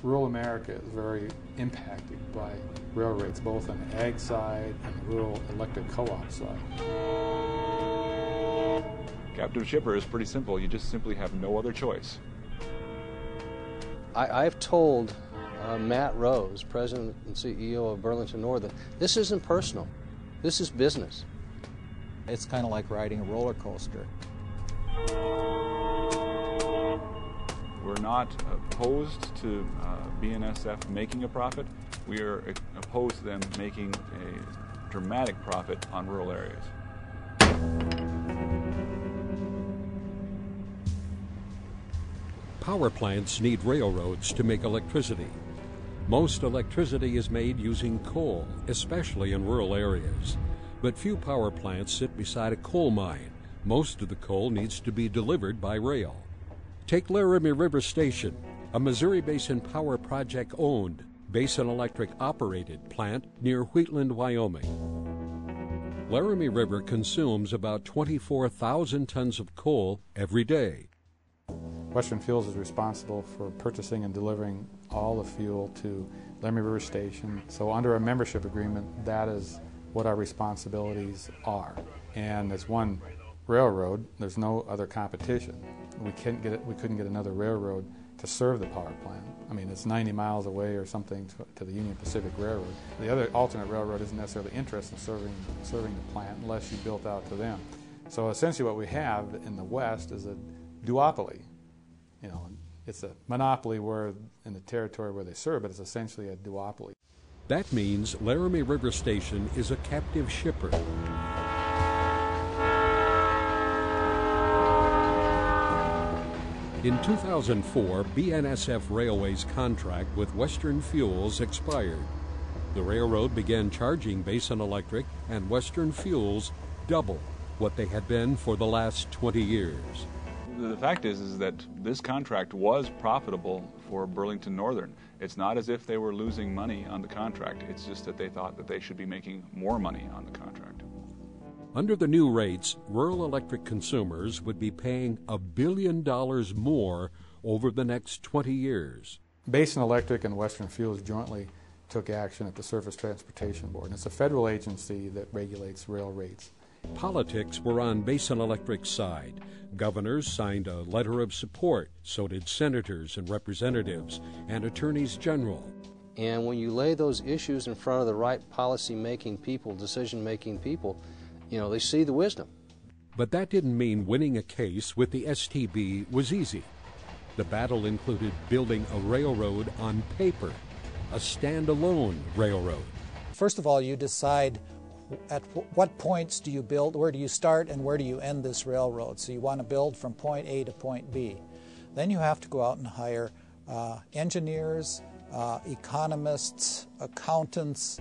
Rural America is very impacted by rail rates, both on the ag side and the rural electric co-op side. Captive shipper is pretty simple. You just simply have no other choice. I've told Matt Rose, President and CEO of Burlington Northern, this isn't personal. This is business. It's kind of like riding a roller coaster. We're not opposed to BNSF making a profit. We are opposed to them making a dramatic profit on rural areas. Power plants need railroads to make electricity. Most electricity is made using coal, especially in rural areas. But few power plants sit beside a coal mine. Most of the coal needs to be delivered by rail. Take Laramie River Station, a Missouri Basin Power Project-owned, Basin Electric-operated plant near Wheatland, Wyoming. Laramie River consumes about 24,000 tons of coal every day. Western Fuels is responsible for purchasing and delivering all the fuel to Laramie River Station. So under a membership agreement, that is what our responsibilities are. And as one railroad, there's no other competition. We couldn't get another railroad to serve the power plant. I mean, it's 90 miles away or something to the Union Pacific Railroad. The other alternate railroad isn't necessarily interested in serving the plant unless you built out to them. So essentially what we have in the West is a duopoly. You know, it's a monopoly where in the territory where they serve, but it's essentially a duopoly. That means Laramie River Station is a captive shipper. In 2004, BNSF Railways' contract with Western Fuels expired. The railroad began charging Basin Electric and Western Fuels double what they had been for the last 20 years. The fact is that this contract was profitable for Burlington Northern. It's not as if they were losing money on the contract. It's just that they thought that they should be making more money on the contract. Under the new rates, rural electric consumers would be paying $1 billion more over the next 20 years. Basin Electric and Western Fuels jointly took action at the Surface Transportation Board, and it's a federal agency that regulates rail rates. Politics were on Basin Electric's side. Governors signed a letter of support, so did senators and representatives and attorneys general. And when you lay those issues in front of the right policy-making people, decision-making people, you know, they see the wisdom. But that didn't mean winning a case with the STB was easy. The battle included building a railroad on paper, a standalone railroad. First of all, you decide at what points do you build, where do you start and where do you end this railroad. So you want to build from point A to point B. Then you have to go out and hire engineers, economists, accountants,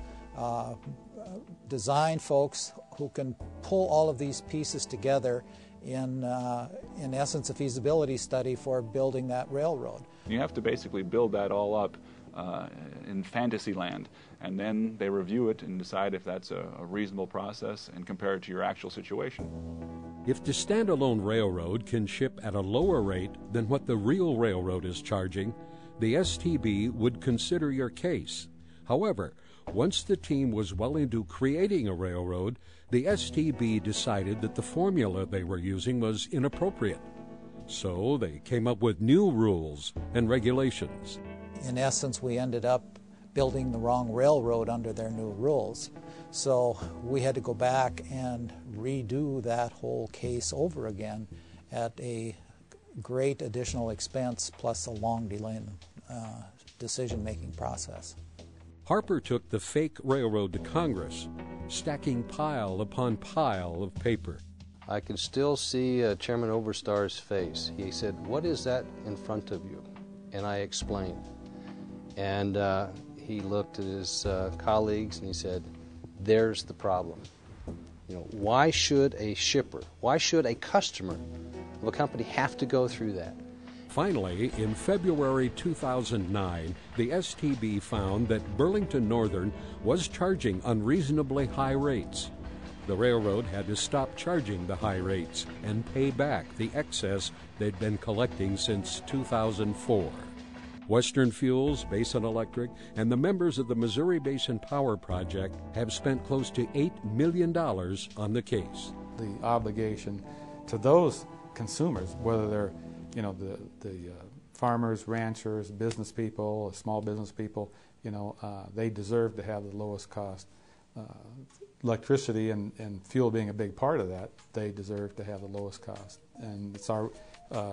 design folks who can pull all of these pieces together in essence, a feasibility study for building that railroad. You have to basically build that all up in fantasy land, and then they review it and decide if that's a reasonable process and compare it to your actual situation. If the standalone railroad can ship at a lower rate than what the real railroad is charging, the STB would consider your case. However, once the team was well into creating a railroad, the STB decided that the formula they were using was inappropriate. So they came up with new rules and regulations. In essence, we ended up building the wrong railroad under their new rules. So we had to go back and redo that whole case over again at a great additional expense plus a long delay in decision-making process. Harper took the fake railroad to Congress, stacking pile upon pile of paper. I could still see Chairman Overstar's face. He said, "What is that in front of you?" And I explained. And he looked at his colleagues and he said, "There's the problem. You know, why should a shipper, why should a customer of a company have to go through that?" Finally, in February 2009, the STB found that Burlington Northern was charging unreasonably high rates. The railroad had to stop charging the high rates and pay back the excess they'd been collecting since 2004. Western Fuels, Basin Electric, and the members of the Missouri Basin Power Project have spent close to $8 million on the case. The obligation to those consumers, whether they're, the farmers, ranchers, business people, small business people, they deserve to have the lowest cost. Electricity and fuel being a big part of that, they deserve to have the lowest cost. And it's our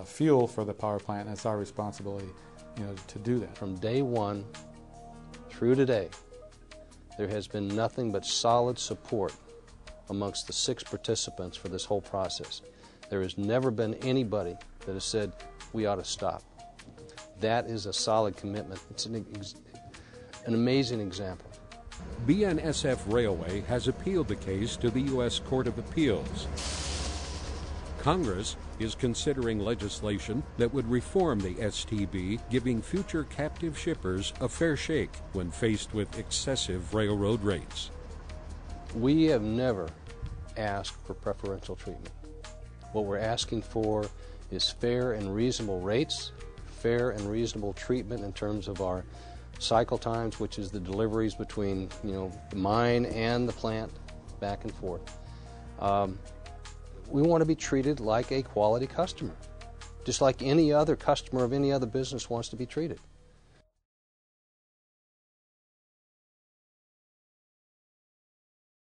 fuel for the power plant, and it's our responsibility, to do that. From day one through today, there has been nothing but solid support amongst the 6 participants for this whole process. There has never been anybody that has said, we ought to stop. That is a solid commitment. It's an amazing example. BNSF Railway has appealed the case to the U.S. Court of Appeals. Congress is considering legislation that would reform the STB, giving future captive shippers a fair shake when faced with excessive railroad rates. We have never asked for preferential treatment. What we're asking for is fair and reasonable rates, fair and reasonable treatment in terms of our cycle times, which is the deliveries between the mine and the plant, back and forth. We want to be treated like a quality customer, just like any other customer of any other business wants to be treated.